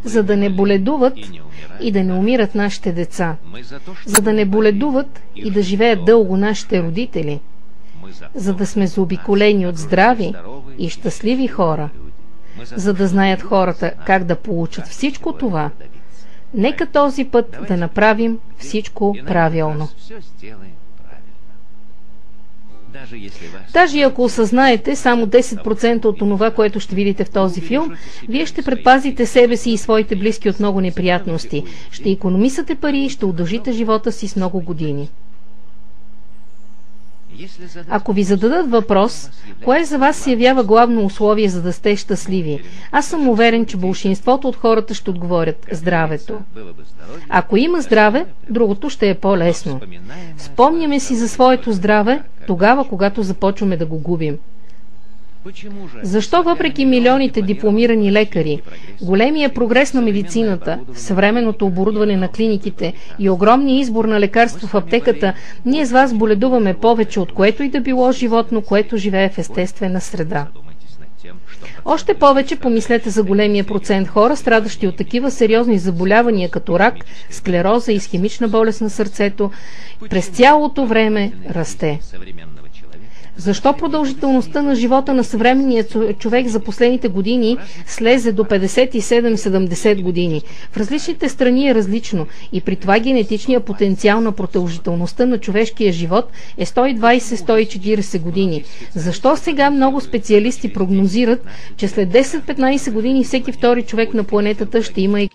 за да не боледуват и да не умират нашите деца, за да не боледуват и да живеят дълго нашите родители, за да сме заобиколени от здрави и щастливи хора, за да знаят хората как да получат всичко това. Нека този път да направим всичко правилно. Даже ако осъзнаете само 10% от това, което ще видите в този филм, вие ще предпазите себе си и своите близки от много неприятности. Ще икономисате пари и ще удължите живота си с много години. Ако ви зададат въпрос, кое за вас се явява главно условие, за да сте щастливи, аз съм уверен, че болшинството от хората ще отговорят – здравето. Ако има здраве, другото ще е по-лесно. Спомняме си за своето здраве тогава, когато започваме да го губим. Защо въпреки милионите дипломирани лекари, големия прогрес на медицината, съвременното оборудване на клиниките и огромния избор на лекарство в аптеката, ние с вас боледуваме повече от което и да било животно, което живее в естествена среда? Още повече помислете за големия процент хора, страдащи от такива сериозни заболявания като рак, склероза и исхемична болест на сърцето, през цялото време расте. Защо продължителността на живота на съвременния човек за последните години слезе до 57-70 години? В различните страни е различно и при това генетичният потенциал на продължителността на човешкия живот е 120-140 години. Защо сега много специалисти прогнозират, че след 10-15 години всеки втори човек на планетата ще има и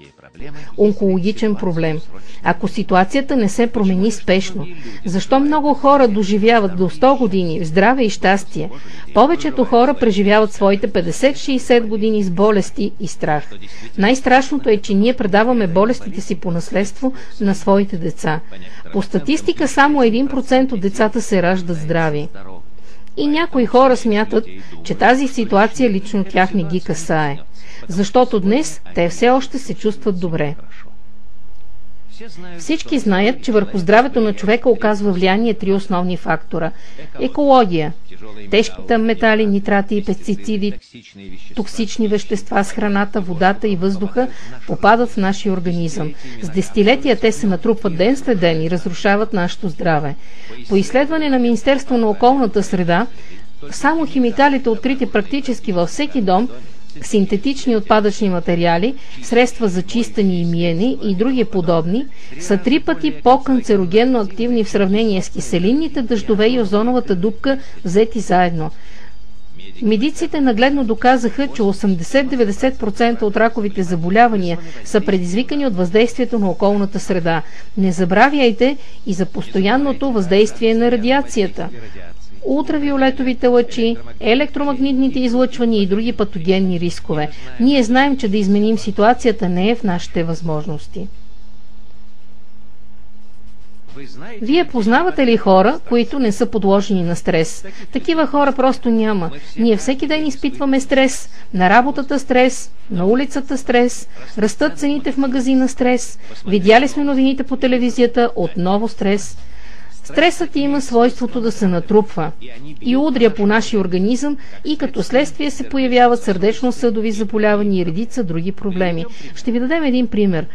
онкологичен проблем? Ако ситуацията не се промени спешно, защо много хора доживяват до 100 години в здраве и щастие? Повечето хора преживяват своите 50-60 години с болести и страх. Най-страшното е, че ние предаваме болестите си по наследство на своите деца. По статистика само 1% от децата се раждат здрави. И някои хора смятат, че тази ситуация лично тях не ги касае, защото днес те все още се чувстват добре. Всички знаят, че върху здравето на човека оказва влияние три основни фактора. Екология, тежките метали, нитрати и пестициди, токсични вещества с храната, водата и въздуха попадат в нашия организъм. С десетилетия те се натрупват ден след ден и разрушават нашето здраве. По изследване на Министерство на околната среда, само химикалите, открити практически във всеки дом, синтетични отпадъчни материали, средства за чистене и миене и други подобни, са 3 пъти по-канцерогенно активни в сравнение с киселинните дъждове и озоновата дупка взети заедно. Медиците нагледно доказаха, че 80-90% от раковите заболявания са предизвикани от въздействието на околната среда. Не забравяйте и за постоянното въздействие на радиацията. Ултравиолетовите лъчи, електромагнитните излъчвания и други патогенни рискове. Ние знаем, че да изменим ситуацията не е в нашите възможности. Вие познавате ли хора, които не са подложени на стрес? Такива хора просто няма. Ние всеки ден изпитваме стрес. На работата стрес, на улицата стрес, растат цените в магазина стрес. Видяли сме новините по телевизията, отново стрес. Стресът има свойството да се натрупва и удря по нашия организъм и като следствие се появяват сърдечно-съдови заболявания и редица други проблеми. Ще ви дадем един пример.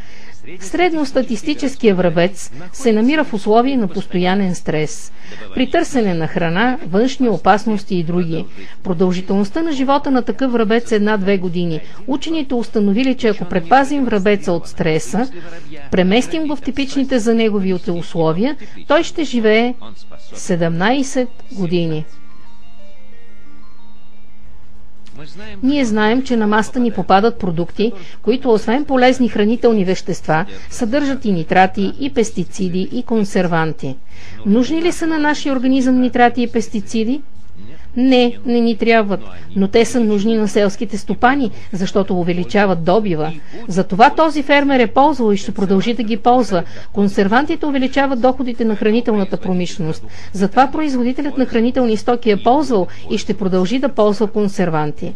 Средностатистическия врабец се намира в условия на постоянен стрес, при търсене на храна, външни опасности и други. Продължителността на живота на такъв врабец е 1-2 години. Учените установили, че ако предпазим врабеца от стреса, преместим го в типичните за неговите условия, той ще живее 17 години. Ние знаем, че на масата ни попадат продукти, които освен полезни хранителни вещества, съдържат и нитрати, и пестициди, и консерванти. Нужни ли са на нашия организъм нитрати и пестициди? Не, не ни трябват, но те са нужни на селските стопани, защото увеличават добива. Затова този фермер е ползвал и ще продължи да ги ползва. Консервантите увеличават доходите на хранителната промишленост. Затова производителят на хранителни стоки е ползвал и ще продължи да ползва консерванти.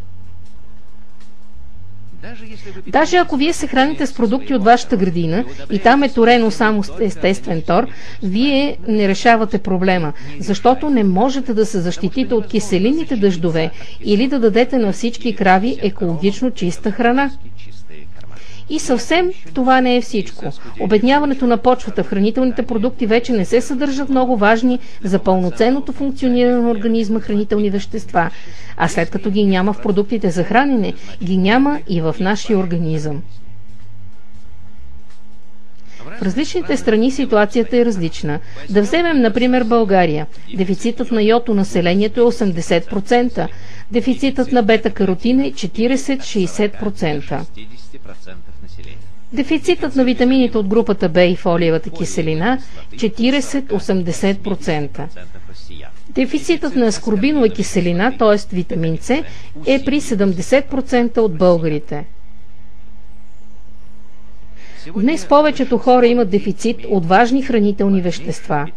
Даже ако вие се храните с продукти от вашата градина и там е торено само естествен тор, вие не решавате проблема, защото не можете да се защитите от киселинните дъждове или да дадете на всички крави екологично чиста храна. И съвсем това не е всичко. Обедняването на почвата в хранителните продукти вече не се съдържат много важни за пълноценното функциониране на организма хранителни вещества, а след като ги няма в продуктите за хранене, ги няма и в нашия организъм. В различните страни ситуацията е различна. Да вземем, например, България. Дефицитът на йод у населението е 80%. Дефицитът на бета-каротин е 40-60%. Дефицитът на витамините от групата Б и фолиевата киселина 40-80%. Дефицитът на аскорбинова киселина, т.е. витамин С, е при 70% от българите. Днес повечето хора имат дефицит от важни хранителни вещества.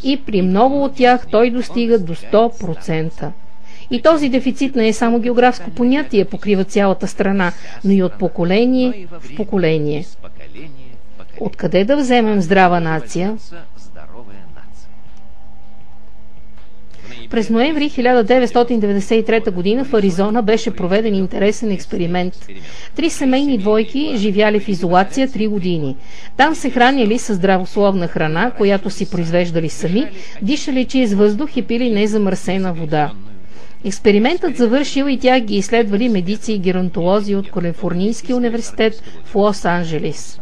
И при много от тях той достига до 100%. И този дефицит не е само географско понятие, покрива цялата страна, но и от поколение в поколение. Откъде да вземем здрава нация? През ноември 1993 г. в Аризона беше проведен интересен експеримент. 3 семейни двойки живяли в изолация 3 години. Там се хранили със здравословна храна, която си произвеждали сами, дишали чист въздух и пили незамърсена вода. Експериментът завършил и тях ги изследвали медици и геронтолози от Калифорнийския университет в Лос-Анджелис.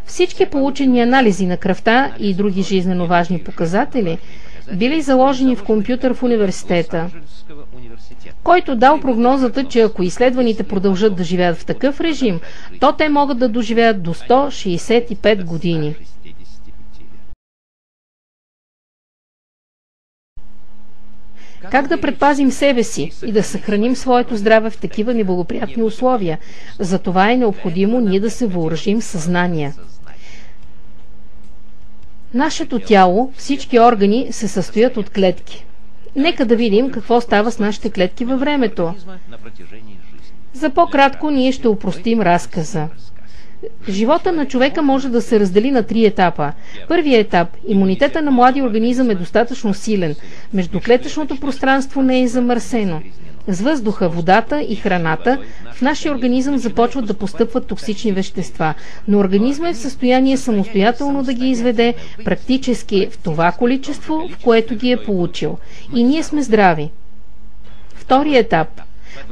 Всички получени анализи на кръвта и други жизнено важни показатели били заложени в компютър в университета, който дал прогнозата, че ако изследваните продължат да живеят в такъв режим, то те могат да доживеят до 165 години. Как да предпазим себе си и да съхраним своето здраве в такива неблагоприятни условия? За това е необходимо ние да се въоръжим със знания. Нашето тяло, всички органи се състоят от клетки. Нека да видим какво става с нашите клетки във времето. За по-кратко ние ще упростим разказа. Живота на човека може да се раздели на 3 етапа. Първият етап – имунитета на младия организъм е достатъчно силен. Междуклетъчното пространство не е замърсено. С въздуха, водата и храната в нашия организъм започват да постъпват токсични вещества, но организмът е в състояние самостоятелно да ги изведе практически в това количество, в което ги е получил. И ние сме здрави. Вторият етап.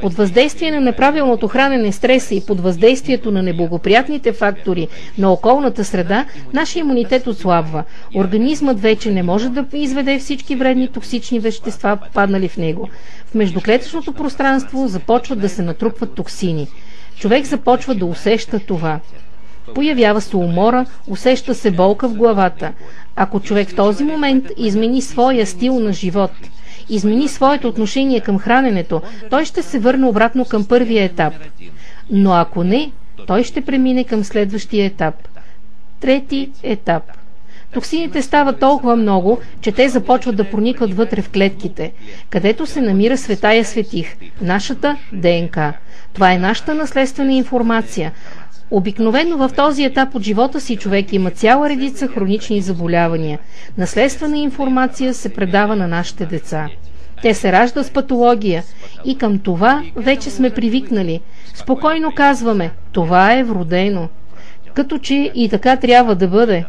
Под въздействие на неправилното хранене, стреса и под въздействието на неблагоприятните фактори на околната среда, нашия имунитет отслабва. Организмът вече не може да изведе всички вредни токсични вещества, попаднали в него. В междуклетъчното пространство започват да се натрупват токсини. Човек започва да усеща това. Появява се умора, усеща се болка в главата. Ако човек в този момент измени своя стил на живот, измени своето отношение към храненето, той ще се върне обратно към първия етап. Но ако не, той ще премине към следващия етап. Трети етап. Токсините стават толкова много, че те започват да проникват вътре в клетките, където се намира светая светих, нашата ДНК. Това е нашата наследствена информация. Обикновено в този етап от живота си човек има цяла редица хронични заболявания. Наследствена информация се предава на нашите деца. Те се раждат с патология и към това вече сме привикнали. Спокойно казваме, това е вродено. Като че и така трябва да бъде.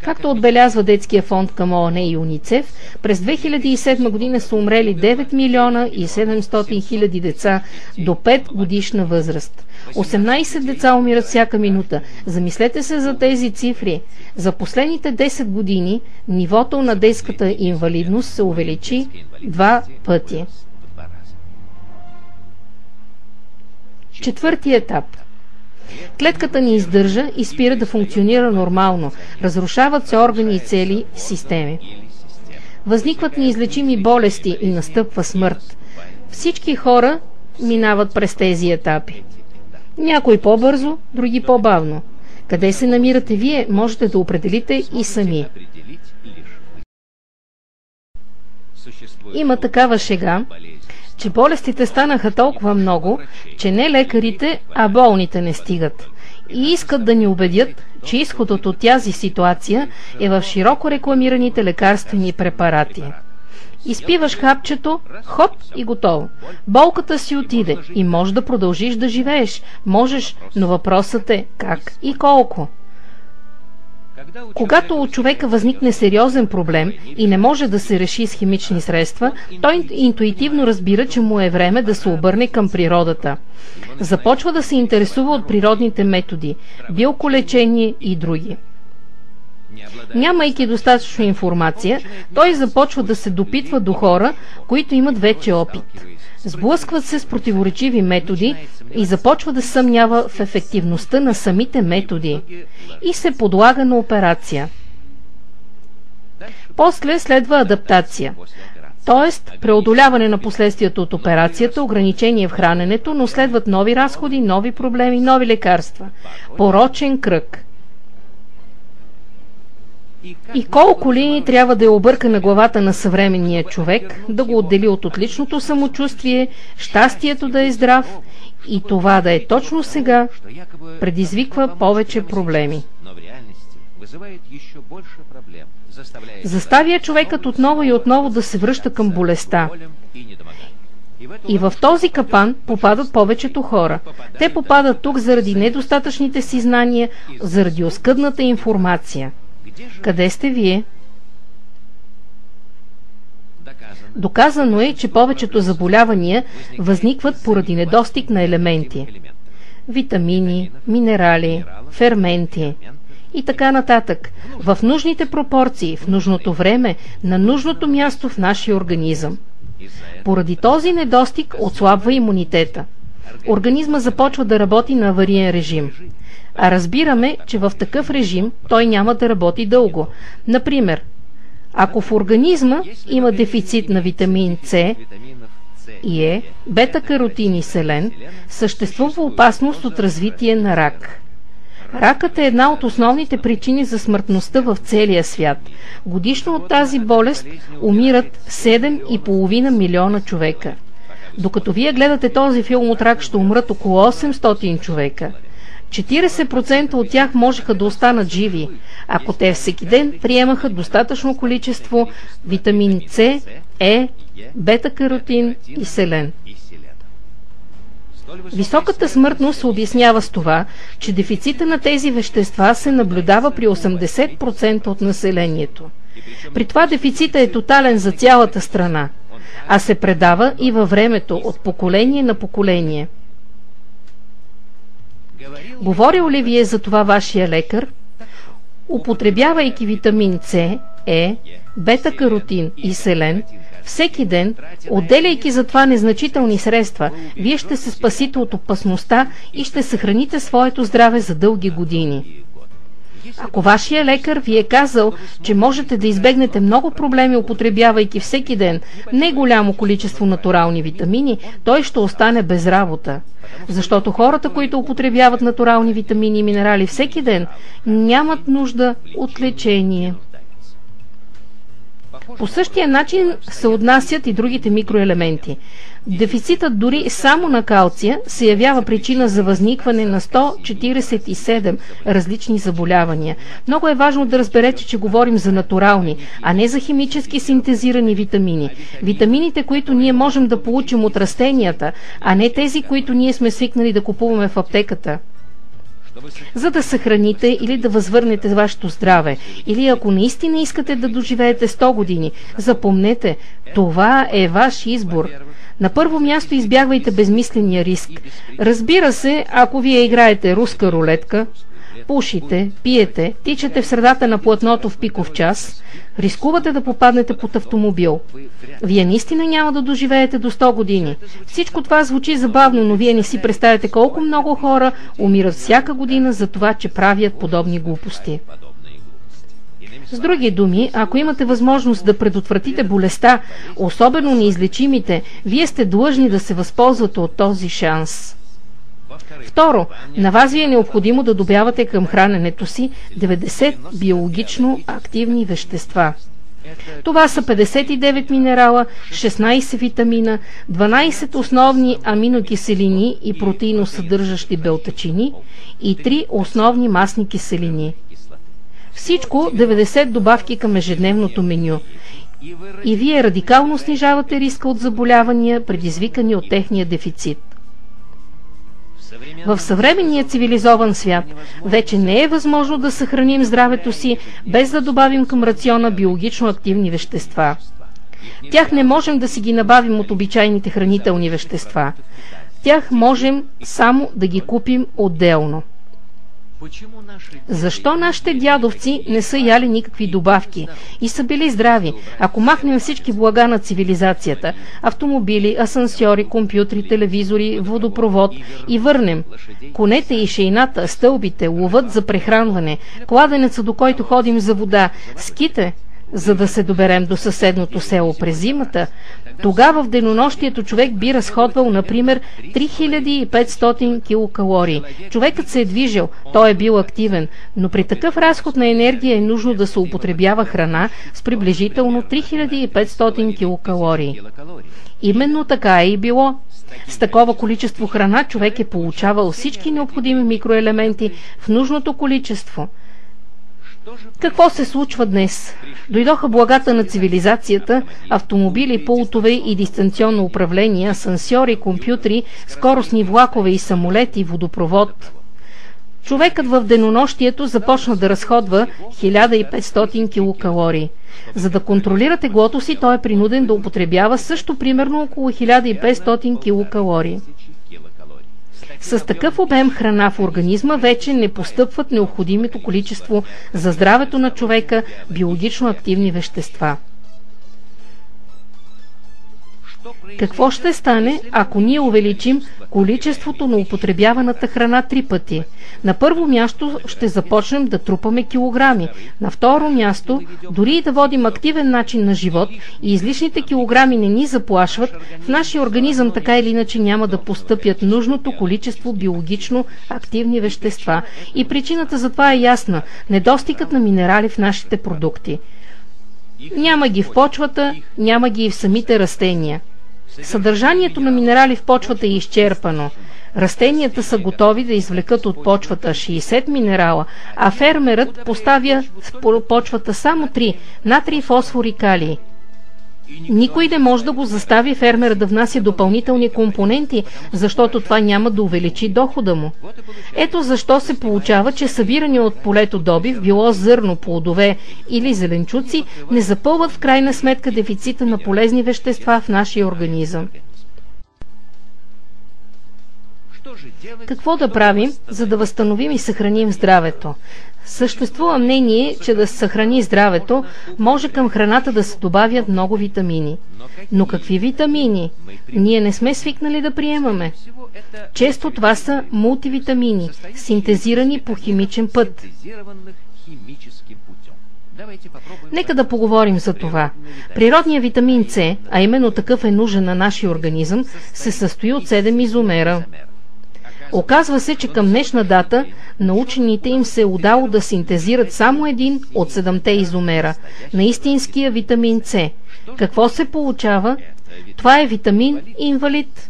Както отбелязва Детския фонд към ООН и УНИЦЕФ, през 2007 година са умрели 9 милиона и 700 хиляди деца до 5 годишна възраст. 18 деца умират всяка минута. Замислете се за тези цифри. За последните 10 години нивото на детската инвалидност се увеличи 2 пъти. Четвърти етап. Клетката ни издържа и спира да функционира нормално. Разрушават се органи и цели системи. Възникват неизлечими болести и настъпва смърт. Всички хора минават през тези етапи. Някои по-бързо, други по-бавно. Къде се намирате вие, можете да определите и сами. Има такава шега, че болестите станаха толкова много, че не лекарите, а болните не стигат. И искат да ни убедят, че изходът от тази ситуация е в широко рекламираните лекарствени препарати. Изпиваш хапчето, хоп и готово. Болката си отиде и можеш да продължиш да живееш. Можеш, но въпросът е как и колко. Когато у човека възникне сериозен проблем и не може да се реши с химични средства, той интуитивно разбира, че му е време да се обърне към природата. Започва да се интересува от природните методи, биоколечение и други. Нямайки достатъчно информация, той започва да се допитва до хора, които имат вече опит. Сблъскват се с противоречиви методи и започва да съмнява в ефективността на самите методи и се подлага на операция. После следва адаптация, т.е. преодоляване на последствията от операцията, ограничение в храненето, но следват нови разходи, нови проблеми, нови лекарства. Порочен кръг. И колко ли трябва да е обърка на главата на съвременния човек, да го отдели от отличното самочувствие, щастието да е здрав и това да е точно сега, предизвиква повече проблеми. Заставя човекът отново и отново да се връща към болестта. И в този капан попадат повечето хора. Те попадат тук заради недостатъчните си знания, заради оскъдната информация. Къде сте вие? Доказано е, че повечето заболявания възникват поради недостиг на елементи. Витамини, минерали, ферменти и така нататък. В нужните пропорции, в нужното време, на нужното място в нашия организъм. Поради този недостиг отслабва имунитета. Организма започва да работи на авариен режим. А разбираме, че в такъв режим той няма да работи дълго. Например, ако в организма има дефицит на витамин С и Е, бета-каротин и селен, съществува опасност от развитие на рак. Ракът е една от основните причини за смъртността в целия свят. Годишно от тази болест умират 7,5 милиона човека. Докато вие гледате този филм от рак, ще умрат около 800 човека. 40% от тях можеха да останат живи, ако те всеки ден приемаха достатъчно количество витамин С, Е, бета-каротин и селен. Високата смъртност се обяснява с това, че дефицита на тези вещества се наблюдава при 80% от населението. При това дефицита е тотален за цялата страна, а се предава и във времето от поколение на поколение. Говорил ли вие за това вашия лекар? Употребявайки витамин С, Е, бета-каротин и селен, всеки ден, отделяйки за това незначителни средства, вие ще се спасите от опасността и ще съхраните своето здраве за дълги години. Ако вашия лекар ви е казал, че можете да избегнете много проблеми, употребявайки всеки ден не голямо количество натурални витамини, той ще остане без работа. Защото хората, които употребяват натурални витамини и минерали всеки ден, нямат нужда от лечение. По същия начин се отнасят и другите микроелементи. Дефицитът дори само на калция се явява причина за възникване на 147 различни заболявания. Много е важно да разберете, че говорим за натурални, а не за химически синтезирани витамини. Витамините, които ние можем да получим от растенията, а не тези, които ние сме свикнали да купуваме в аптеката. За да съхраните или да възвърнете вашето здраве, или ако наистина искате да доживеете 100 години, запомнете, това е ваш избор. На първо място избягвайте безмисления риск. Разбира се, ако вие играете руска рулетка, пушите, пиете, тичате в средата на платното в пиков час, рискувате да попаднете под автомобил. Вие наистина няма да доживеете до 100 години. Всичко това звучи забавно, но вие не си представяте колко много хора умират всяка година за това, че правят подобни глупости. С други думи, ако имате възможност да предотвратите болестта, особено неизлечимите, вие сте длъжни да се възползвате от този шанс. Второ, на вас ви е необходимо да добавяте към храненето си 90 биологично активни вещества. Това са 59 минерала, 16 витамина, 12 основни аминокиселини и протеиносъдържащи белтъчини и 3 основни масни киселини. Всичко 90 добавки към ежедневното меню. И вие радикално снижавате риска от заболявания, предизвикани от техния дефицит. В съвременния цивилизован свят вече не е възможно да съхраним здравето си без да добавим към рациона биологично активни вещества. Тях не можем да си ги набавим от обичайните хранителни вещества. Тях можем само да ги купим отделно. Защо нашите дядовци не са яли никакви добавки и са били здрави, ако махнем всички блага на цивилизацията – автомобили, асансьори, компютри, телевизори, водопровод и върнем конете и шейната, стълбите, ловът за прехранване, кладенеца, до който ходим за вода, ските, за да се доберем до съседното село през зимата, тогава в денонощието човек би разходвал, например, 3500 килокалории. Човекът се е движил, той е бил активен, но при такъв разход на енергия е нужно да се употребява храна с приблизително 3500 килокалории. Именно така е и било. С такова количество храна човек е получавал всички необходими микроелементи в нужното количество. Какво се случва днес? Дойдоха благата на цивилизацията, автомобили, пултове и дистанционно управление, асансьори, компютри, скоростни влакове и самолети, водопровод. Човекът в денонощието започна да разходва 1500 килокалории. За да контролира теглото си, той е принуден да употребява също примерно около 1500 килокалории. С такъв обем храна в организма вече не постъпват необходимото количество за здравето на човека биологично активни вещества. Какво ще стане, ако ние увеличим количеството на употребяваната храна 3 пъти? На първо място ще започнем да трупаме килограми. На второ място, дори и да водим активен начин на живот и излишните килограми не ни заплашват, в нашия организъм така или иначе няма да постъпят нужното количество биологично активни вещества. И причината за това е ясна – недостигът на минерали в нашите продукти. Няма ги в почвата, няма ги и в самите растения. Съдържанието на минерали в почвата е изчерпано. Растенията са готови да извлекат от почвата 60 минерала, а фермерът поставя в почвата само 3 – натрий, фосфор и калий. Никой не може да го застави фермера да внася допълнителни компоненти, защото това няма да увеличи дохода му. Ето защо се получава, че събирани от полето добив, било зърно, плодове или зеленчуци, не запълват в крайна сметка дефицита на полезни вещества в нашия организъм. Какво да правим, за да възстановим и съхраним здравето? Съществува мнение, че да се съхрани здравето, може към храната да се добавят много витамини. Но какви витамини? Ние не сме свикнали да приемаме. Често това са мултивитамини, синтезирани по химичен път. Нека да поговорим за това. Природният витамин С, а именно такъв е нужен на нашия организъм, се състои от 7 изомера. Оказва се, че към днешна дата на учените им се е удало да синтезират само един от 7-те изомера на истинския витамин С. Какво се получава? Това е витамин инвалид.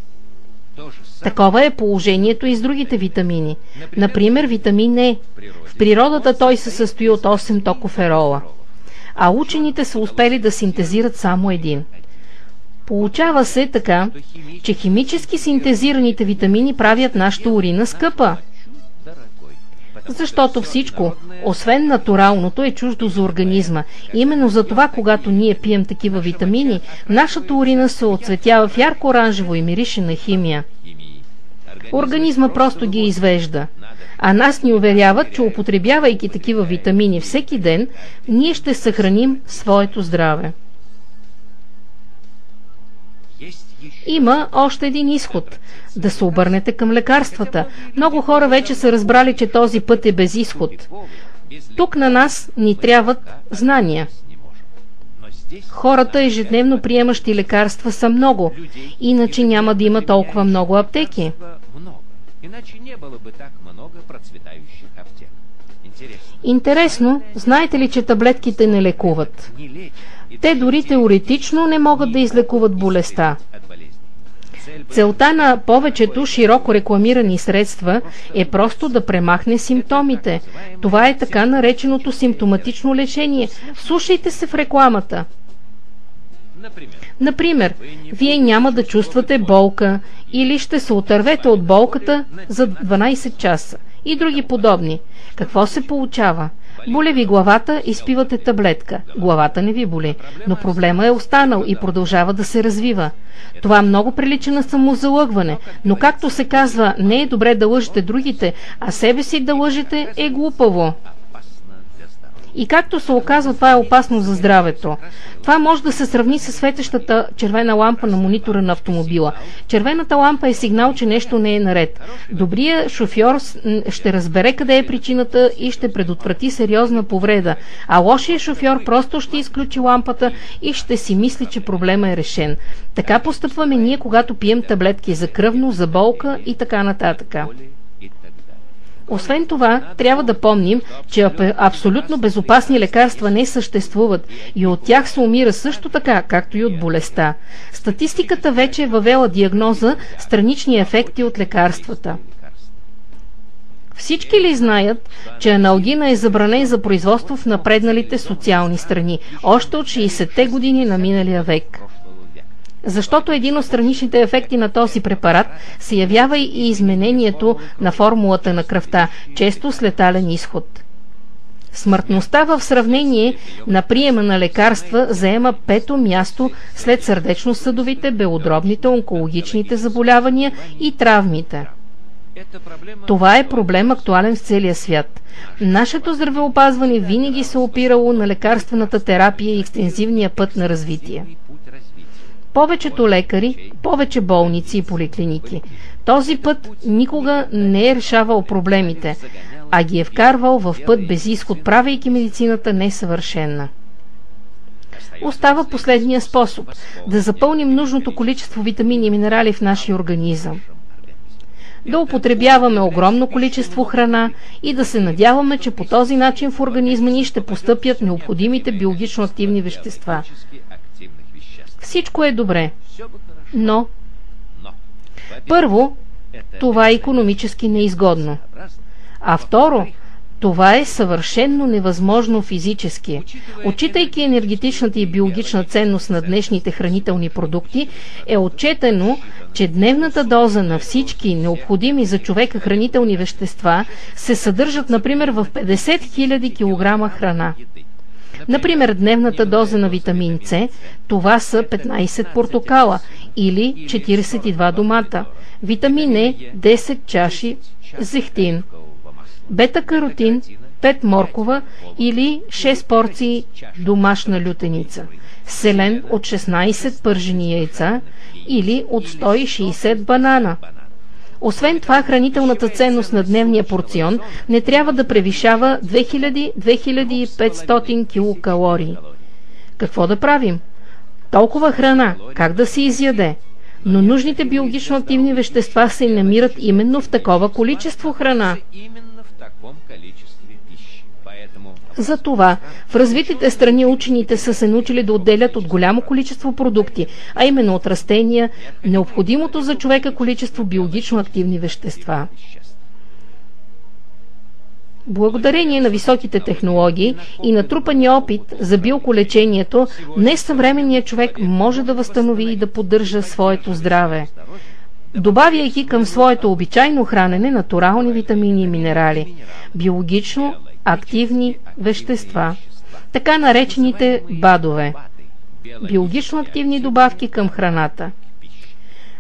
Такова е положението и с другите витамини. Например, витамин Е. В природата той се състои от 8 токоферола, а учените са успели да синтезират само един. Получава се така, че химически синтезираните витамини правят нашата урина скъпа. Защото всичко, освен натуралното, е чуждо за организма. Именно за това, когато ние пием такива витамини, нашата урина се оцветява в ярко-оранжево и мирише на химия. Организма просто ги извежда. А нас ни уверяват, че употребявайки такива витамини всеки ден, ние ще съхраним своето здраве. Има още един изход – да се обърнете към лекарствата. Много хора вече са разбрали, че този път е без изход. Тук на нас ни трябват знания. Хората, ежедневно приемащи лекарства, са много, иначе няма да има толкова много аптеки. Интересно, знаете ли, че таблетките не лекуват? Те дори теоретично не могат да излекуват болестта. Целта на повечето широко рекламирани средства е просто да премахне симптомите. Това е така нареченото симптоматично лечение. Слушайте се в рекламата. Например, вие няма да чувствате болка или ще се отървете от болката за 12 часа и други подобни. Какво се получава? Боли ви главата, изпивате таблетка. Главата не ви боли, но проблема е останал и продължава да се развива. Това много прилича на самозалъгване, но както се казва, не е добре да лъжете другите, а себе си да лъжете е глупаво. И както се оказва, това е опасно за здравето. Това може да се сравни с светещата червена лампа на монитора на автомобила. Червената лампа е сигнал, че нещо не е наред. Добрият шофьор ще разбере къде е причината и ще предотврати сериозна повреда, а лошият шофьор просто ще изключи лампата и ще си мисли, че проблема е решен. Така постъпваме ние, когато пием таблетки за кръвно, за болка и така нататък. Освен това, трябва да помним, че абсолютно безопасни лекарства не съществуват и от тях се умира също така, както и от болестта. Статистиката вече е въвела диагноза странични ефекти от лекарствата. Всички ли знаят, че аналгина е забранен за производство в напредналите социални страни, още от 60-те години на миналия век? Защото един от страничните ефекти на този препарат се явява и изменението на формулата на кръвта, често с летален изход. Смъртността в сравнение на приема на лекарства заема 5-то място след сърдечно-съдовите, белодробните, онкологичните заболявания и травмите. Това е проблем актуален в целия свят. Нашето здравеопазване винаги се опирало на лекарствената терапия и екстензивния път на развитие. Повечето лекари, повече болници и поликлиники. Този път никога не е решавал проблемите, а ги е вкарвал в път без изход, правейки медицината несъвършена. Остава последния способ – да запълним нужното количество витамини и минерали в нашия организъм. Да употребяваме огромно количество храна и да се надяваме, че по този начин в организма ни ще постъпят необходимите биологично активни вещества. Всичко е добре, но първо, това е икономически неизгодно, а второ, това е съвършенно невъзможно физически. Отчитайки енергетичната и биологична ценност на днешните хранителни продукти, е отчетено, че дневната доза на всички необходими за човека хранителни вещества се съдържат, например, в 50 000 кг храна. Например, дневната доза на витамин С, това са 15 портокала или 42 домата. Витамин Е, 10 чаши зехтин. Бета-каротин, 5 моркова или 6 порции домашна лютеница. Селен от 16 пържени яйца или от 160 банана. Освен това, хранителната ценност на дневния порцион не трябва да превишава 2000-2500 килокалории. Какво да правим? Толкова храна, как да се изяде? Но нужните биологично активни вещества се намират именно в такова количество храна. Затова в развитите страни учените са се научили да отделят от голямо количество продукти, а именно от растения, необходимото за човека количество биологично активни вещества. Благодарение на високите технологии и натрупания опит за биоколечението, днес съвременният човек може да възстанови и да поддържа своето здраве, добавяйки към своето обичайно хранене натурални витамини и минерали, биологично активни вещества, така наречените БАДове, биологично активни добавки към храната.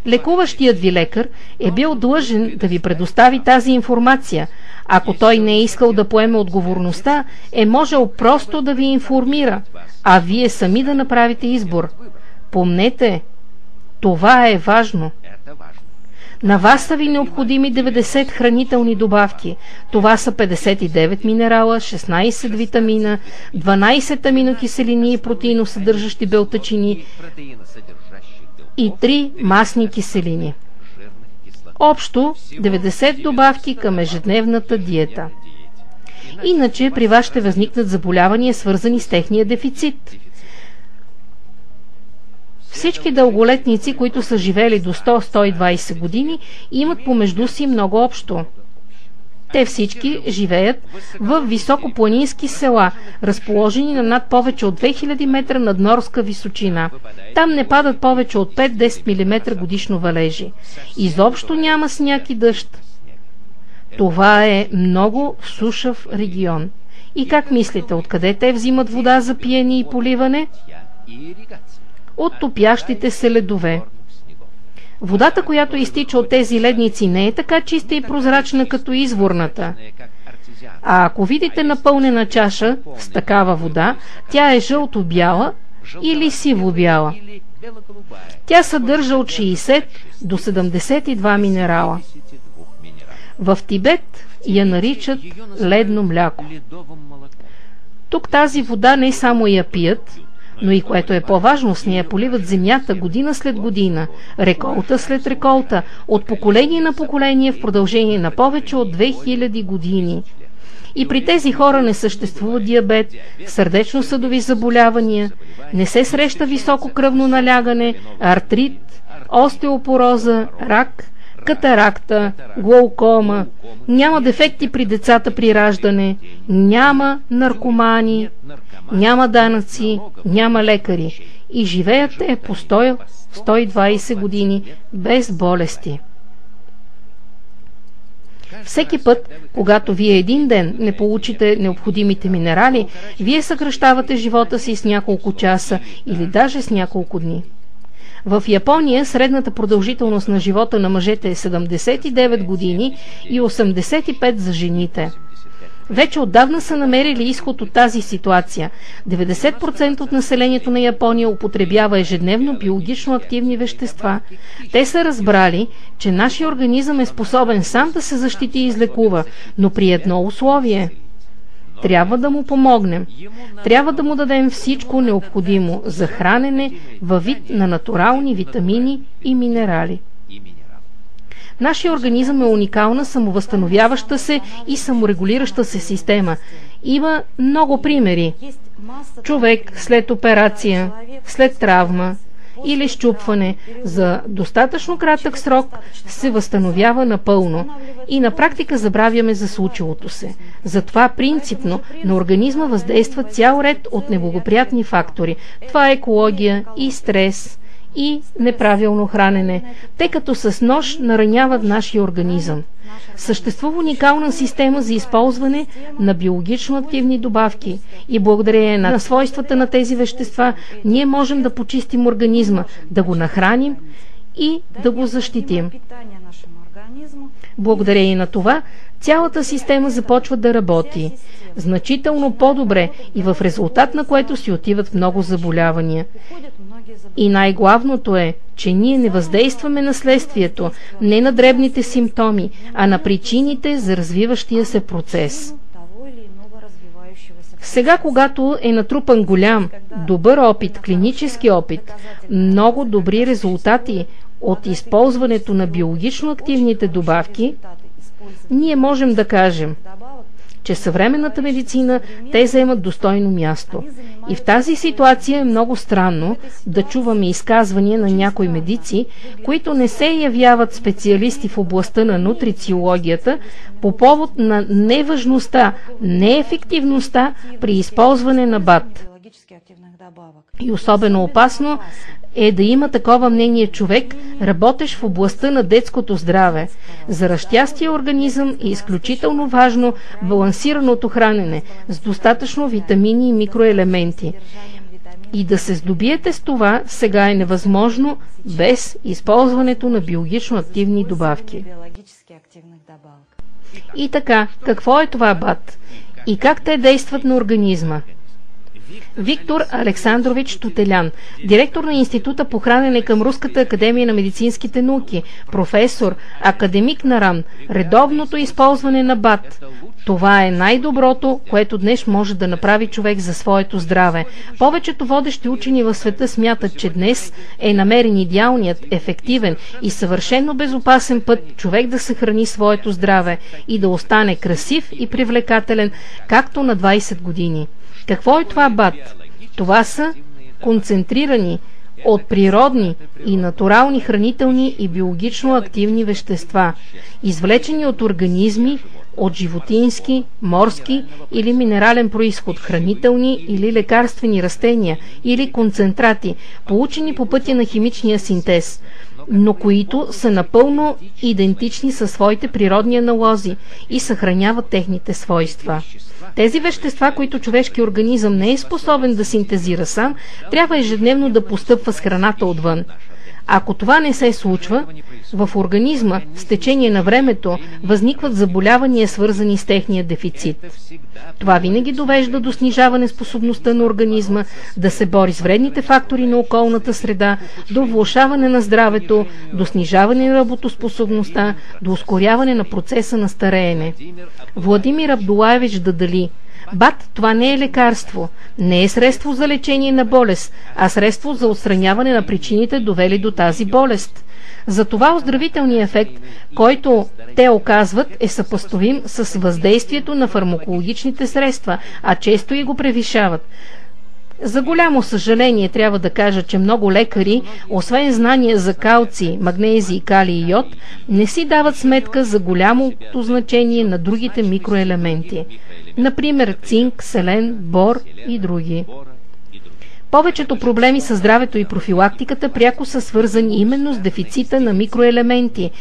Лекуващият ви лекар е бил длъжен да ви предостави тази информация. Ако той не е искал да поеме отговорността, е можел просто да ви информира, а вие сами да направите избор. Помнете, това е важно. На вас са ви необходими 90 хранителни добавки. Това са 59 минерала, 16 витамина, 12 аминокиселини и протеиносъдържащи белтъчини и 3 масни киселини. Общо 90 добавки към ежедневната диета. Иначе при вас ще възникнат заболявания, свързани с техния дефицит. Всички дълголетници, които са живели до 100-120 години, имат помежду си много общо. Те всички живеят в високопланински села, разположени на над повече от 2000 метра надморска височина. Там не падат повече от 5-10 мм годишно валежи. Изобщо няма сняг и дъжд. Това е много сушав регион. И как мислите, откъде те взимат вода за пиене и поливане? От топящите се ледове. Водата, която изтича от тези ледници, не е така чиста и прозрачна като изворната. А ако видите напълнена чаша с такава вода, тя е жълто-бяла или сиво-бяла. Тя съдържа от 60 до 72 минерала. В Тибет я наричат ледно мляко. Тук тази вода не само я пият, но и което е по-важно, с нея поливат земята година след година, реколта след реколта, от поколение на поколение в продължение на повече от 2000 години. И при тези хора не съществува диабет, сърдечно-съдови заболявания, не се среща високо кръвно налягане, артрит, остеопороза, рак, катаракта, глаукома, няма дефекти при децата при раждане, няма наркомани, няма данъци, няма лекари и живеят те по 100-120 години без болести. Всеки път, когато вие един ден не получите необходимите минерали, вие съкращавате живота си с няколко часа или даже с няколко дни. В Япония средната продължителност на живота на мъжете е 79 години и 85 за жените. Вече отдавна са намерили изход от тази ситуация. 90% от населението на Япония употребява ежедневно биологично активни вещества. Те са разбрали, че нашия организъм е способен сам да се защити и излекува, но при едно условие. Трябва да му помогнем. Трябва да му дадем всичко необходимо за хранене във вид на натурални витамини и минерали. Нашия организъм е уникална, самовъзстановяваща се и саморегулираща се система. Има много примери. Човек след операция, след травма или счупване за достатъчно кратък срок се възстановява напълно и на практика забравяме за случилото се. Затова принципно на организма въздейства цял ред от неблагоприятни фактори. Това е екология и стрес, и неправилно хранене, тъй като с нож нараняват нашия организъм. Съществува уникална система за използване на биологично активни добавки и благодарение на свойствата на тези вещества ние можем да почистим организма, да го нахраним и да го защитим. Благодарение на това цялата система започва да работи значително по-добре и в резултат на което си отиват много заболявания. И най-главното е, че ние не въздействаме на следствието, не на дребните симптоми, а на причините за развиващия се процес. Сега, когато е натрупан голям, добър опит, клинически опит, много добри резултати от използването на биологично активните добавки, ние можем да кажем, че съвременната медицина те заемат достойно място. И в тази ситуация е много странно да чуваме изказвания на някои медици, които не се явяват специалисти в областта на нутрициологията по повод на неважността, неефективността при използване на БАД. И особено опасно е да има такова мнение човек, работещ в областта на детското здраве. За растящия организъм е изключително важно балансираното хранене с достатъчно витамини и микроелементи. И да се здобиете с това сега е невъзможно без използването на биологично активни добавки. И така, какво е това БАД? И как те действат на организма? Виктор Александрович Тотелян, директор на Института по хранене към Руската академия на медицинските науки, професор, академик на РАН, редовното използване на БАД. Това е най-доброто, което днес може да направи човек за своето здраве. Повечето водещи учени в света смятат, че днес е намерен идеалният, ефективен и съвършено безопасен път човек да съхрани своето здраве и да остане красив и привлекателен, както на 20 години. Какво е това БАД? Това са концентрирани, от природни и натурални хранителни и биологично активни вещества, извлечени от организми, от животински, морски или минерален происход, хранителни или лекарствени растения или концентрати, получени по пътя на химичния синтез, но които са напълно идентични със своите природни аналози и съхраняват техните свойства. Тези вещества, които човешки организъм не е способен да синтезира сам, трябва ежедневно да постъпва с храната отвън. Ако това не се случва, в организма с течение на времето възникват заболявания, свързани с техния дефицит. Това винаги довежда до снижаване способността на организма да се бори с вредните фактори на околната среда, до влошаване на здравето, до снижаване на работоспособността, до ускоряване на процеса на стареене. Владимир Абдулаевич Дадали: БАД, това не е лекарство, не е средство за лечение на болест, а средство за отстраняване на причините, довели до тази болест. Затова оздравителният ефект, който те оказват, е съпоставим с въздействието на фармакологичните средства, а често и го превишават. За голямо съжаление трябва да кажа, че много лекари, освен знания за калций, магнезий, калий и йод, не си дават сметка за голямото значение на другите микроелементи. Например, цинк, селен, бор и други. Повечето проблеми със здравето и профилактиката пряко са свързани именно с дефицита на микроелементи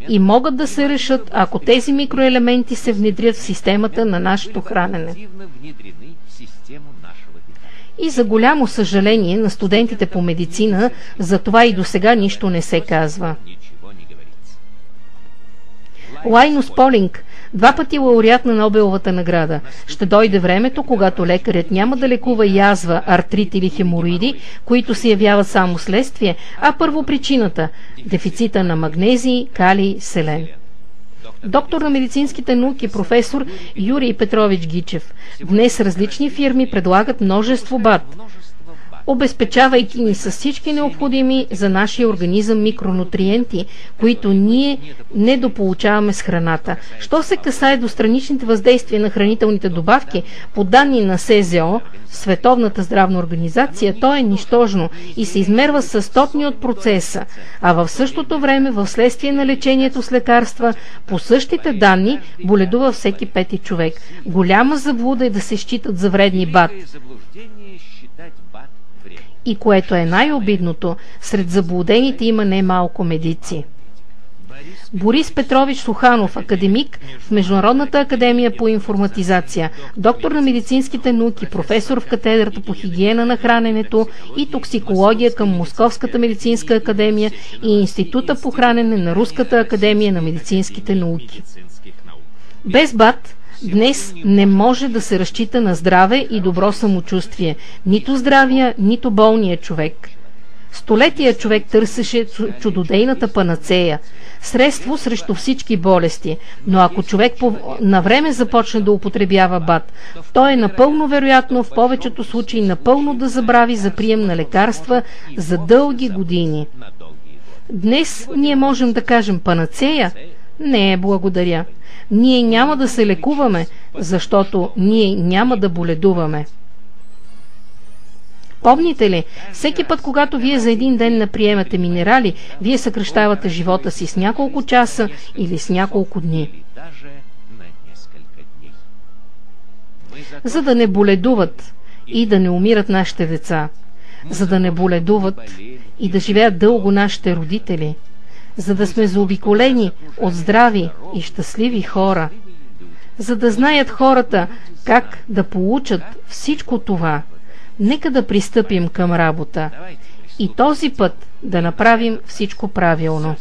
и могат да се решат, ако тези микроелементи се внедрят в системата на нашето хранене. И за голямо съжаление на студентите по медицина, за това и досега нищо не се казва. Лайнус Полинг, 2 пъти лауреат на Нобеловата награда. Ще дойде времето, когато лекарят няма да лекува язва, артрит или хемороиди, които се явяват само следствие, а първопричината – дефицита на магнезий, калий, селен. Доктор на медицинските науки професор Юрий Петрович Гичев. Днес различни фирми предлагат множество БАД, обезпечавайки ни с всички необходими за нашия организъм микронутриенти, които ние недополучаваме с храната. Що се касае до страничните въздействия на хранителните добавки, по данни на СЗО, Световната здравна организация, то е нищожно и се измерва със стотни от процеса, а в същото време, в следствие на лечението с лекарства, по същите данни боледува всеки 5 човек. Голяма заблуда е да се считат за вредни БАД. И което е най-обидното, сред заблудените има немалко медици. Борис Петрович Суханов, академик в Международната академия по информатизация, доктор на медицинските науки, професор в катедрата по хигиена на храненето и токсикология към Московската медицинска академия и Института по хранене на Руската академия на медицинските науки. Без БАД днес не може да се разчита на здраве и добро самочувствие, нито здравия, нито болния човек. Столетия човек търсеше чудодейната панацея, средство срещу всички болести, но ако човек на време започне да употребява БАД, то е напълно вероятно в повечето случаи напълно да забрави за прием на лекарства за дълги години. Днес ние можем да кажем панацея? Не, благодаря. Ние няма да се лекуваме, защото ние няма да боледуваме. Помните ли, всеки път, когато вие за един ден не приемате минерали, вие съкращавате живота си с няколко часа или с няколко дни. За да не боледуват и да не умират нашите деца, за да не боледуват и да живеят дълго нашите родители, за да сме заобиколени от здрави и щастливи хора, за да знаят хората как да получат всичко това, нека да пристъпим към работа и този път да направим всичко правилно.